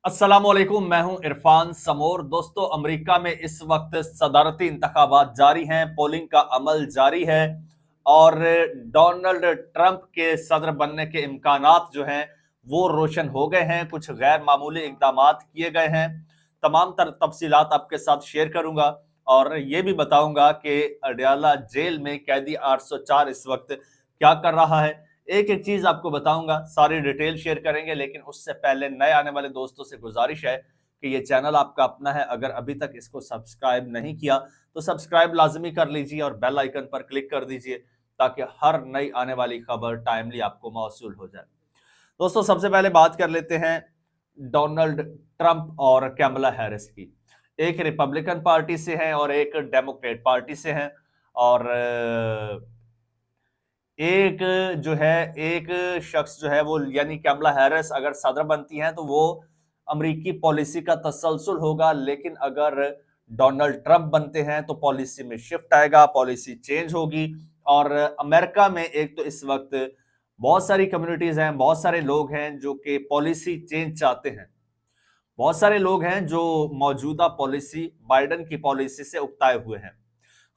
अस्सलामुअलैकुम, मैं हूं इरफान समोर। दोस्तों, अमेरिका में इस वक्त सदारती इंतखाबात जारी हैं, पोलिंग का अमल जारी है और डोनाल्ड ट्रंप के सदर बनने के इम्कानात जो हैं वो रोशन हो गए हैं। कुछ गैर मामूली इकदामात किए गए हैं। तमाम तफसीलात आपके साथ शेयर करूंगा और ये भी बताऊंगा कि अडयाला जेल में कैदी 804 इस वक्त क्या कर रहा है। एक एक चीज आपको बताऊंगा, सारी डिटेल शेयर करेंगे, लेकिन उससे पहले नए आने वाले दोस्तों से गुजारिश है कि ये चैनल आपका अपना है। अगर अभी तक इसको सब्सक्राइब नहीं किया तो सब्सक्राइब लाजमी कर लीजिए और बेल आइकन पर क्लिक कर दीजिए ताकि हर नई आने वाली खबर टाइमली आपको मौसूल हो जाए। दोस्तों, सबसे पहले बात कर लेते हैं डोनाल्ड ट्रंप और कैमला हैरिस की। एक रिपब्लिकन पार्टी से हैं और एक डेमोक्रेट पार्टी से हैं और एक जो है एक शख्स जो है वो यानी कैमला हैरिस अगर सदर बनती हैं तो वो अमेरिकी पॉलिसी का तसलसल होगा, लेकिन अगर डोनाल्ड ट्रंप बनते हैं तो पॉलिसी में शिफ्ट आएगा, पॉलिसी चेंज होगी। और अमेरिका में एक तो इस वक्त बहुत सारी कम्युनिटीज हैं, बहुत सारे लोग हैं जो कि पॉलिसी चेंज चाहते हैं। बहुत सारे लोग हैं जो मौजूदा पॉलिसी, बाइडेन की पॉलिसी से उकताए हुए हैं।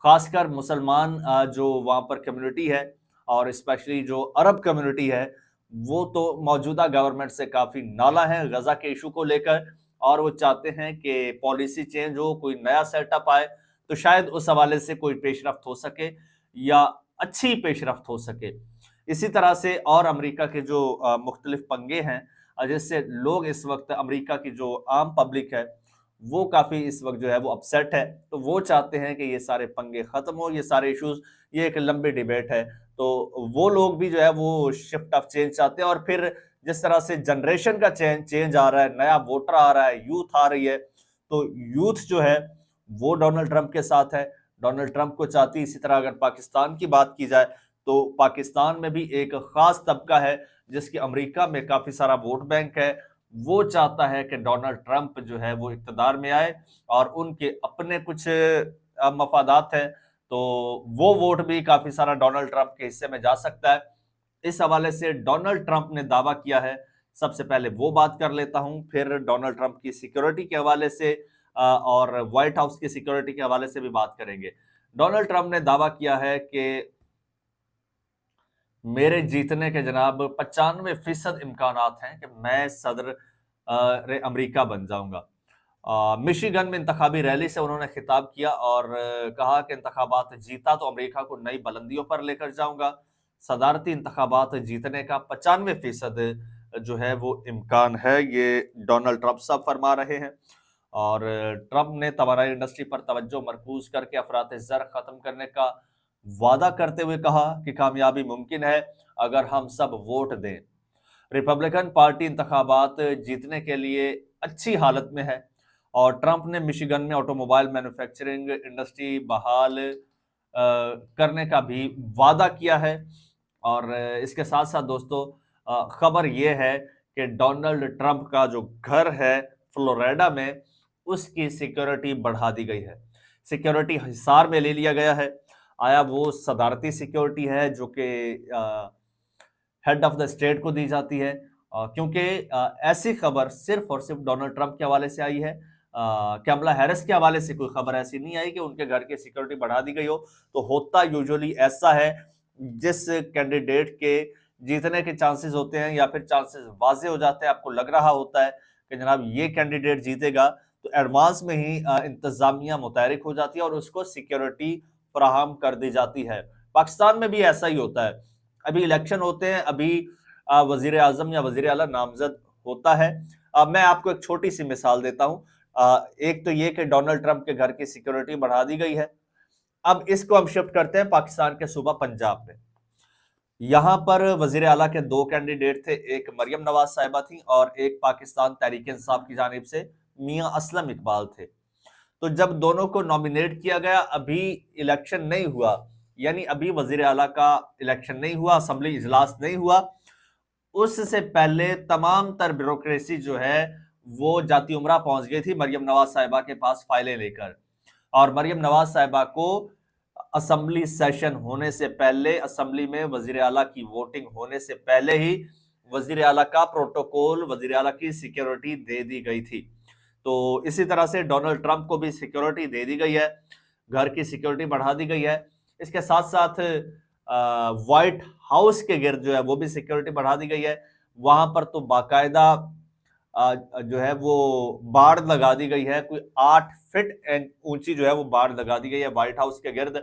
खासकर मुसलमान जो वहां पर कम्युनिटी है और स्पेशली जो अरब कम्युनिटी है, वो तो मौजूदा गवर्नमेंट से काफी नाला है गजा के इशू को लेकर और वो चाहते हैं कि पॉलिसी चेंज हो, कोई नया सेटअप आए तो शायद उस हवाले से कोई पेशरफ्त हो सके या अच्छी पेशरफ्त हो सके। इसी तरह से और अमेरिका के जो मुख्तलिफ पंगे हैं, जिससे लोग इस वक्त अमेरिका की जो आम पब्लिक है वो काफी इस वक्त जो है वो अपसेट है। तो वो चाहते हैं कि ये सारे पंगे खत्म हो, ये सारे इश्यूज, ये एक लंबी डिबेट है। तो वो लोग भी जो है वो शिफ्ट ऑफ चेंज चाहते हैं और फिर जिस तरह से जनरेशन का चेंज आ रहा है, नया वोटर आ रहा है, यूथ आ रही है, तो यूथ जो है वो डोनाल्ड ट्रंप के साथ है, डोनाल्ड ट्रंप को चाहती है। इसी तरह अगर पाकिस्तान की बात की जाए तो पाकिस्तान में भी एक खास तबका है जिसकी अमेरिका में काफी सारा वोट बैंक है, वो चाहता है कि डोनाल्ड ट्रंप जो है वो इक्तदार में आए और उनके अपने कुछ मफादात हैं, तो वो वोट भी काफी सारा डोनाल्ड ट्रंप के हिस्से में जा सकता है। इस हवाले से डोनाल्ड ट्रंप ने दावा किया है, सबसे पहले वो बात कर लेता हूं, फिर डोनाल्ड ट्रंप की सिक्योरिटी के हवाले से और व्हाइट हाउस की सिक्योरिटी के हवाले से भी बात करेंगे। डोनाल्ड ट्रंप ने दावा किया है कि मेरे जीतने के जनाब 95% इम्कानात हैं कि मैं सदर अमेरिका बन जाऊंगा। मिशिगन में इंतखाबी रैली से उन्होंने खिताब किया और कहा कि इंतखाबात जीता तो अमेरिका को नई बुलंदियों पर लेकर जाऊंगा। सदारती इंतखाबात जीतने का 95% जो है वो इम्कान है, ये डोनाल्ड ट्रंप साहब फरमा रहे हैं। और ट्रंप ने तवानाई इंडस्ट्री पर तवज्जो मरकूज करके अफरात ज़र खत्म करने का वादा करते हुए कहा कि कामयाबी मुमकिन है अगर हम सब वोट दें। रिपब्लिकन पार्टी इंतखाबात जीतने के लिए अच्छी हालत में है और ट्रंप ने मिशिगन में ऑटोमोबाइल मैन्युफैक्चरिंग इंडस्ट्री बहाल करने का भी वादा किया है। और इसके साथ साथ दोस्तों, खबर यह है कि डोनाल्ड ट्रंप का जो घर है फ्लोरिडा में, उसकी सिक्योरिटी बढ़ा दी गई है। सिक्योरिटी हिसार में ले लिया गया है। आया वो सदारती सिक्योरिटी है जो कि हेड ऑफ द स्टेट को दी जाती है, क्योंकि ऐसी खबर सिर्फ और सिर्फ डोनाल्ड ट्रंप के हवाले से आई है। कैमला हैरिस के हवाले से कोई खबर ऐसी नहीं आई कि उनके घर की सिक्योरिटी बढ़ा दी गई हो। तो होता यूजुअली ऐसा है, जिस कैंडिडेट के जीतने के चांसेस होते हैं या फिर चांसेस वाजे हो जाते हैं, आपको लग रहा होता है कि जनाब ये कैंडिडेट जीतेगा, तो एडवांस में ही इंतजामिया मुतहरिक हो जाती है और उसको सिक्योरिटी फराहम कर दी जाती है। पाकिस्तान में भी ऐसा ही होता है। अभी इलेक्शन होते हैं, अभी वजीर आजम या वजीर आला नामजद होता है। मैं आपको एक छोटी सी मिसाल देता हूँ। एक तो ये कि डोनाल्ड ट्रंप के घर की सिक्योरिटी बढ़ा दी गई है। अब इसको हम शिफ्ट करते हैं पाकिस्तान के सूबा पंजाब में। यहाँ पर वजीर आला के दो कैंडिडेट थे, एक मरियम नवाज साहिबा थी और एक पाकिस्तान तहरीक इंसाफ की जानिब से मियां असलम इकबाल थे। तो जब दोनों को नॉमिनेट किया गया, अभी इलेक्शन नहीं हुआ, यानी अभी वजीर आला का इलेक्शन नहीं हुआ, असेंबली इजलास नहीं हुआ, उससे पहले तमाम तर ब्यूरोक्रेसी जो है वो जाती उमरा पहुंच गई थी मरियम नवाज साहिबा के पास फाइलें लेकर। और मरियम नवाज साहिबा को असेंबली सेशन होने से पहले, असेंबली में वजीर आला की वोटिंग होने से पहले ही वजीर आला का प्रोटोकॉल, वजीर आला की सिक्योरिटी दे दी गई थी। तो इसी तरह से डोनाल्ड ट्रंप को भी सिक्योरिटी दे दी गई है, घर की सिक्योरिटी बढ़ा दी गई है। इसके साथ साथ व्हाइट हाउस के गिर्द जो है वो भी सिक्योरिटी बढ़ा दी गई है। वहां पर तो बाकायदा जो है वो बाड़ लगा दी गई है, कोई 8 फीट ऊंची जो है वो बाड़ लगा दी गई है व्हाइट हाउस के गिर्द।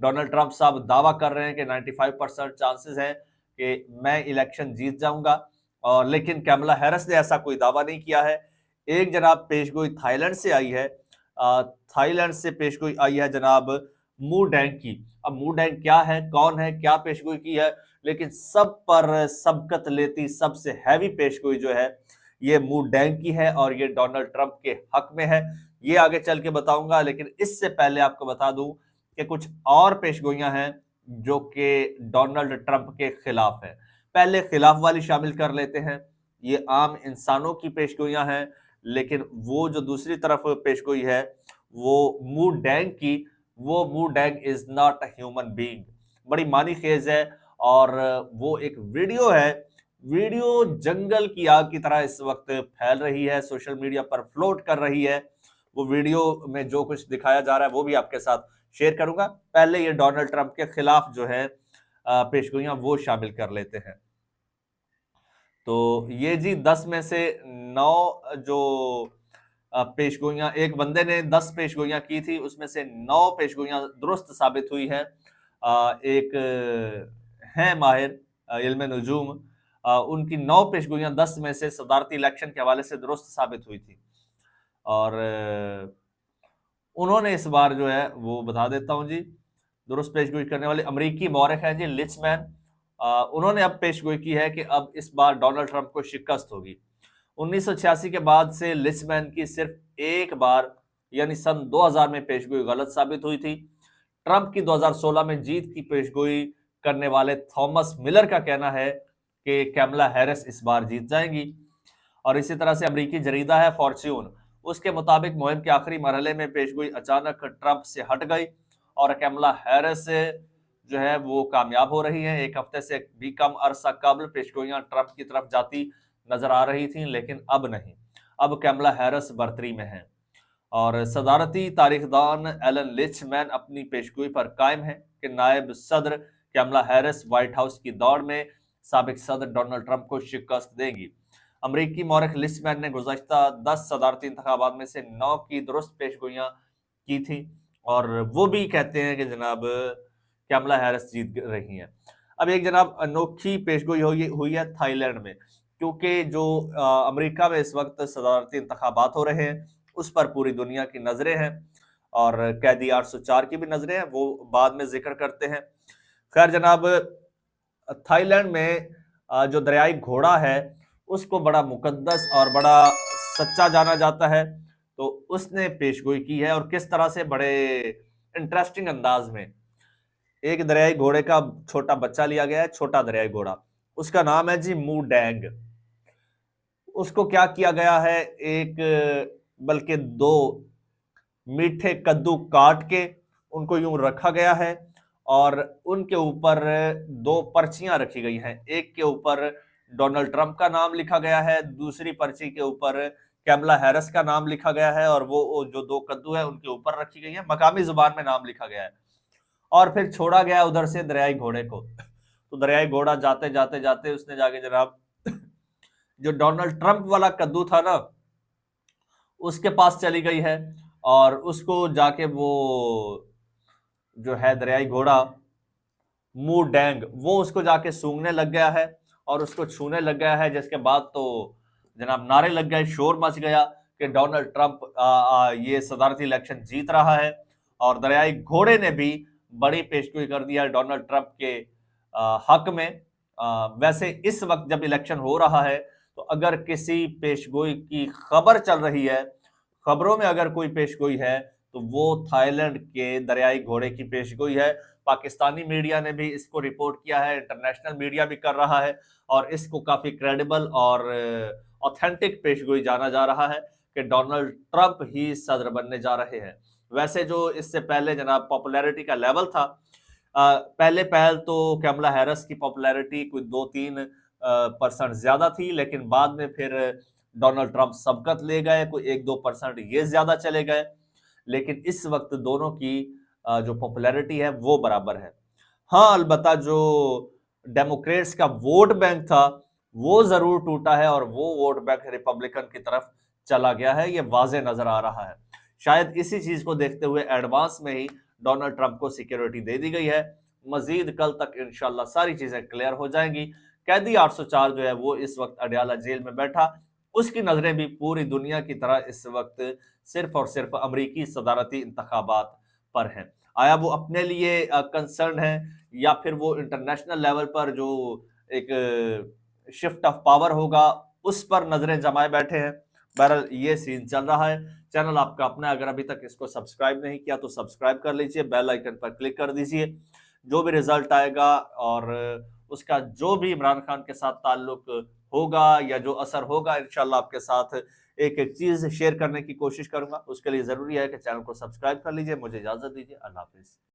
डोनाल्ड ट्रंप साहब दावा कर रहे हैं कि 95% चांसेस हैं कि मैं इलेक्शन जीत जाऊंगा, और लेकिन कैमला हैरिस ने ऐसा कोई दावा नहीं किया है। एक जनाब पेशगोई थाईलैंड से आई है, थाईलैंड से पेशगोई आई है जनाब मू डेंग की। अब मू डेंग क्या है, कौन है, क्या पेशगोई की है, लेकिन सब पर सबकत लेती सबसे हैवी पेशगोई जो है ये मू डेंग की है, और ये डोनाल्ड ट्रंप के हक में है। ये आगे चल के बताऊंगा, लेकिन इससे पहले आपको बता दूं कि कुछ और पेशगोइयां हैं जो कि डोनाल्ड ट्रंप के खिलाफ है। पहले खिलाफ वाली शामिल कर लेते हैं। ये आम इंसानों की पेशगोइयां हैं, लेकिन वो जो दूसरी तरफ पेशगोई है वो मू डेंग की, वो मू dengue is not a human being, बड़ी मानी खेज है। और वो एक वीडियो है, वीडियो जंगल की आग की तरह इस वक्त फैल रही है, सोशल मीडिया पर फ्लोट कर रही है। वो वीडियो में जो कुछ दिखाया जा रहा है वो भी आपके साथ शेयर करूंगा। पहले ये डोनाल्ड ट्रंप के खिलाफ जो है पेशगोइयां वो शामिल कर लेते हैं। तो ये जी 10 में से 9 जो पेशगोइयां, एक बंदे ने 10 पेशगोइयां की थी, उसमें से 9 पेशगोइयां दुरुस्त साबित हुई है। एक हैं माहिर इल्म नुजूम, उनकी 9 पेशगोइयां 10 में से सदारती इलेक्शन के हवाले से दुरुस्त साबित हुई थी। और उन्होंने इस बार जो है वो बता देता हूं जी, दुरुस्त पेशगोई करने वाले अमरीकी मौरख हैं जी लिचमैन। उन्होंने अब पेशगोई की है कि अब इस बार डोनाल्ड ट्रंप को शिकस्त होगी। 1986 के बाद से लिचमैन की सिर्फ एक बार यानी सन 2000 में पेशगोई गलत साबित हुई थी। ट्रंप की 2016 में जीत की पेशगोई करने वाले थॉमस मिलर का कहना है कि कैमला हैरिस इस बार जीत जाएंगी। और इसी तरह से अमरीकी जरीदा है फॉर्च्यून, उसके मुताबिक मुहिम के आखिरी मरहले में पेशगोई अचानक ट्रंप से हट गई और कैमला हैरिस जो है वो कामयाब हो रही है। एक हफ्ते से भी कम अरसा कबल पेशगोइयां ट्रंप की तरफ जाती नजर आ रही थी, लेकिन अब नहीं, अब कैमला हैरिस बर्तरी में है। और सदारती तारीखदान एलन लिचमैन अपनी पेशगोई पर कायम है कि नायब सदर कैमला हैरिस व्हाइट हाउस की दौड़ में साबिक सदर डोनाल्ड ट्रंप को शिकस्त देंगी। अमरीकी मौरख लिचमैन ने गुज़श्ता 10 सदारती इंतखाबात में से 9 की दुरुस्त पेशगोइयां की थी, और वो भी कहते हैं कि जनाब कैमला हैरिस जीत रही हैं। अब एक जनाब अनोखी पेशगोई हुई है थाईलैंड में, क्योंकि जो अमेरिका में इस वक्त सदारती इंतखाबात हो रहे हैं उस पर पूरी दुनिया की नजरें हैं, और कैदी 804 की भी नजरें हैं, वो बाद में जिक्र करते हैं। खैर जनाब, थाईलैंड में जो दरियाई घोड़ा है उसको बड़ा मुकद्दस और बड़ा सच्चा जाना जाता है, तो उसने पेशगोई की है, और किस तरह से, बड़े इंटरेस्टिंग अंदाज में। एक दरियाई घोड़े का छोटा बच्चा लिया गया है, छोटा दरियाई घोड़ा, उसका नाम है जी मू डैंग। उसको क्या किया गया है, एक बल्कि 2 मीठे कद्दू काट के उनको यूं रखा गया है, और उनके ऊपर 2 पर्चियां रखी गई हैं। एक के ऊपर डोनाल्ड ट्रंप का नाम लिखा गया है, दूसरी पर्ची के ऊपर कैमला हैरिस का नाम लिखा गया है, और वो जो 2 कद्दू है उनके ऊपर रखी गई है, मकामी जुबान में नाम लिखा गया है। और फिर छोड़ा गया उधर से दरियाई घोड़े को। तो दरियाई घोड़ा जाते जाते जाते उसने जाके जनाब जो डोनाल्ड ट्रंप वाला कद्दू था ना उसके पास चली गई है, और उसको जाके वो जो है दरियाई घोड़ा मू डैंग वो उसको जाके सूंघने लग गया है और उसको छूने लग गया है, जिसके बाद तो जनाब नारे लग गए, शोर मच गया कि डोनाल्ड ट्रंप ये सदारती इलेक्शन जीत रहा है। और दरियाई घोड़े ने भी बड़ी पेशगोई कर दिया डोनाल्ड ट्रंप के हक में। वैसे इस वक्त जब इलेक्शन हो रहा है तो अगर किसी पेशगोई की खबर चल रही है, खबरों में अगर कोई पेशगोई है तो वो थाईलैंड के दरियाई घोड़े की पेशगोई है। पाकिस्तानी मीडिया ने भी इसको रिपोर्ट किया है, इंटरनेशनल मीडिया भी कर रहा है, और इसको काफी क्रेडिबल और ऑथेंटिक पेशगोई जाना जा रहा है कि डोनाल्ड ट्रंप ही सदर बनने जा रहे हैं। वैसे जो इससे पहले जनाब पॉपुलैरिटी का लेवल था, पहले पहल तो कैमला हैरिस की पॉपुलैरिटी कोई 2-3 परसेंट ज्यादा थी, लेकिन बाद में फिर डोनाल्ड ट्रंप सबकत ले गए, कोई 1-2% ये ज्यादा चले गए, लेकिन इस वक्त दोनों की जो पॉपुलैरिटी है वो बराबर है। हाँ, अलबत्ता जो डेमोक्रेट्स का वोट बैंक था वो जरूर टूटा है और वो वोट बैंक रिपब्लिकन की तरफ चला गया है, ये वाजे नजर आ रहा है। शायद इसी चीज को देखते हुए एडवांस में ही डोनाल्ड ट्रंप को सिक्योरिटी दे दी गई है। मजीद कल तक इंशाल्लाह सारी चीजें क्लियर हो जाएंगी। कैदी 804 जो है वो इस वक्त अडयाला जेल में बैठा, उसकी नजरें भी पूरी दुनिया की तरह इस वक्त सिर्फ और सिर्फ अमरीकी सदारती इंतखाबात पर हैं। आया वो अपने लिए कंसर्न है या फिर वो इंटरनेशनल लेवल पर जो एक शिफ्ट ऑफ पावर होगा उस पर नजरें जमाए बैठे हैं। बहरहाल ये सीन चल रहा है। चैनल आपका अपना, अगर अभी तक इसको सब्सक्राइब नहीं किया तो सब्सक्राइब कर लीजिए, बेल आइकन पर क्लिक कर दीजिए। जो भी रिजल्ट आएगा और उसका जो भी इमरान खान के साथ ताल्लुक होगा या जो असर होगा, इंशाल्लाह आपके साथ एक एक चीज शेयर करने की कोशिश करूंगा। उसके लिए जरूरी है कि चैनल को सब्सक्राइब कर लीजिए। मुझे इजाजत दीजिए। अल्लाह हाफिज।